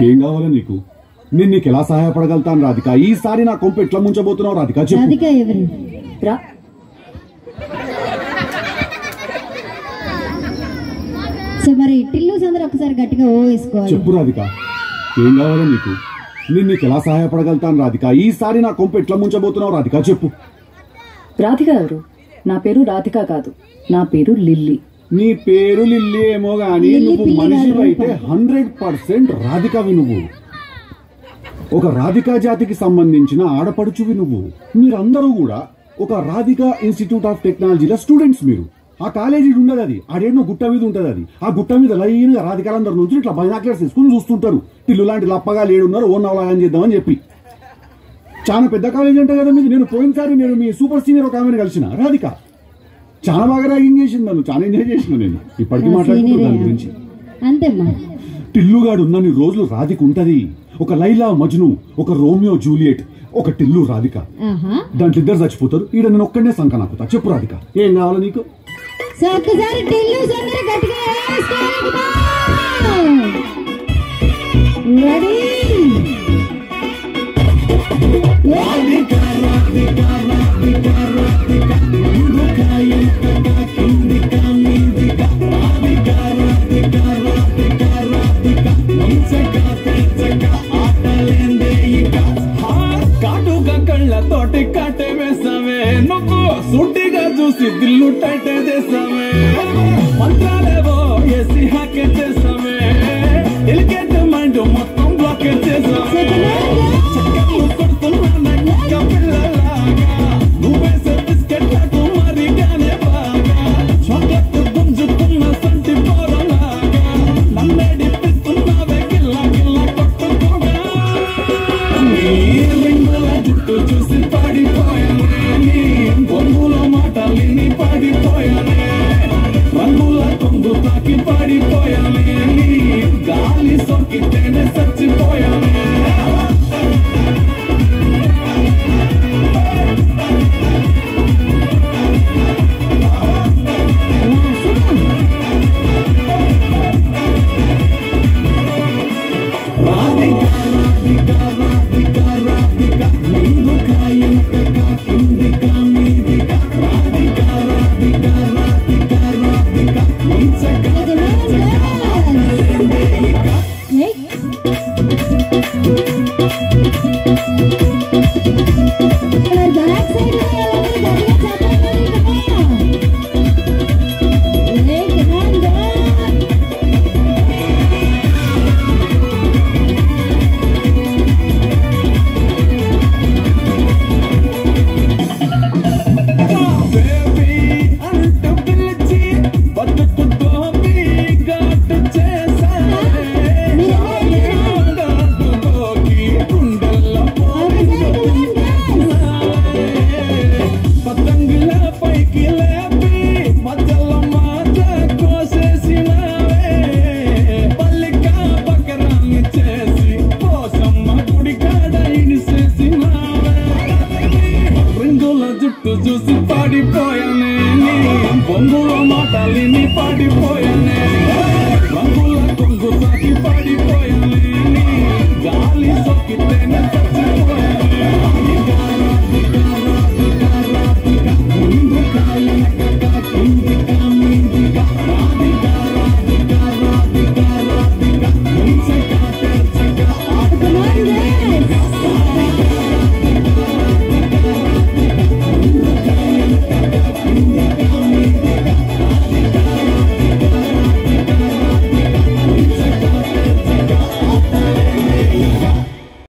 ఏం కావాలా నీకు? నేను నీకు ఎలా సహాయపడగలుగుతాను రాధిక? ఈసారి నా కొంపు ఎట్లా ముంచబోతున్నావు రాధిక? రాధిక ఎవరు? సో మరి టిల్లుస్ అందరూ ఒకసారి గట్టిగా ఓ వేసుకోవాలి. చెప్పు రాధిక, ఏం కావాలా నీకు? నేను నీకు ఎలా సహాయపడగలుగుతాను రాధిక? ఈసారి నా కొంపు ఎట్లా ముంచబోతున్నావు రాధిక? చెప్పు. రాధిక ఎవరు? నా పేరు రాధిక కాదు, నా పేరు లిల్లీ. నీ పేరు లిల్లీ ఏమో గానీ నువ్వు మనిషి అయితే 100% రాధికవి. నువ్వు ఒక రాధికా జాతికి సంబంధించిన ఆడపడుచువి. నువ్వు మీరందరూ కూడా ఒక రాధికా ఇన్స్టిట్యూట్ ఆఫ్ టెక్నాలజీలో స్టూడెంట్స్. మీరు ఆ కాలేజీ ఉండదు, అది ఆడేనో గుట్ట మీద ఉంటుంది. అది ఆ గుట్ట మీద లైన్గా రాధికాలందరూ నుంచి ఇట్లా బైనాక్యులర్స్ తీసుకుని చూస్తుంటారు. టిల్లు లాంటి లప్పగా లేడున్నారు, ఓ నవలాగని చేద్దామని చెప్పి. చాలా పెద్ద కాలేజీ అంటే కదా మీది. నేను పోయినసారి నేను మీ సూపర్ సీనియర్ ఒక ఆమెను కలిసిన రాధిక. చాలా బాగా ర్యాగింగ్ చేసింది నన్ను, చాలా ఎంజాయ్ చేసిన. నేను ఇప్పటికీ మాట్లాడుతున్నాను దాని గురించి. అంతేమ్మా. టిల్లుగాడు ఉన్నన్ని రోజులు రాధిక ఉంటది. ఒక లైలా మజ్ను, ఒక రోమియో జూలియట్, ఒక టిల్లు రాధిక. దాంట్లో ఇద్దరు చచ్చిపోతారు. ఈడ నేను ఒక్కడనే సంక నాకుతా. చెప్పు రాధిక, ఏం కావాలి నీకు? ఒక్కసారి టిల్లుస్ అందరూ గట్టిగా రెడీ. కాటుగా కళ్ళతోటి కట్టే వేసావే, నువ్వు సూటిగా చూసి దిల్లు టైటే చేసావే, మంత్రాలేవో వేసి హ్యాకే చేసావే, ఎలిగేట్ మైండ్ మొత్తం బ్లాకే చేసావే. చక్కర్లు కొడుతున్నా పిల్లలాగా, నువ్వేసే బిస్కెట్లకు మరిగానే బాగా, చాక్లెట్ గుంజుతున్న సంటి పోరలాగా, నన్నేడిపిస్తున్నావే గిల్లా గిల్లా కొట్టుకోగా. జుట్టు చూసి పాడిపోయానే, నీ బొంగులో మాటలిని పాడిపోయానే, రంగుల కొంగు తాకి పాడిపోయానే, నీ గాలి సోకితేనే చచ్చిపోయానే.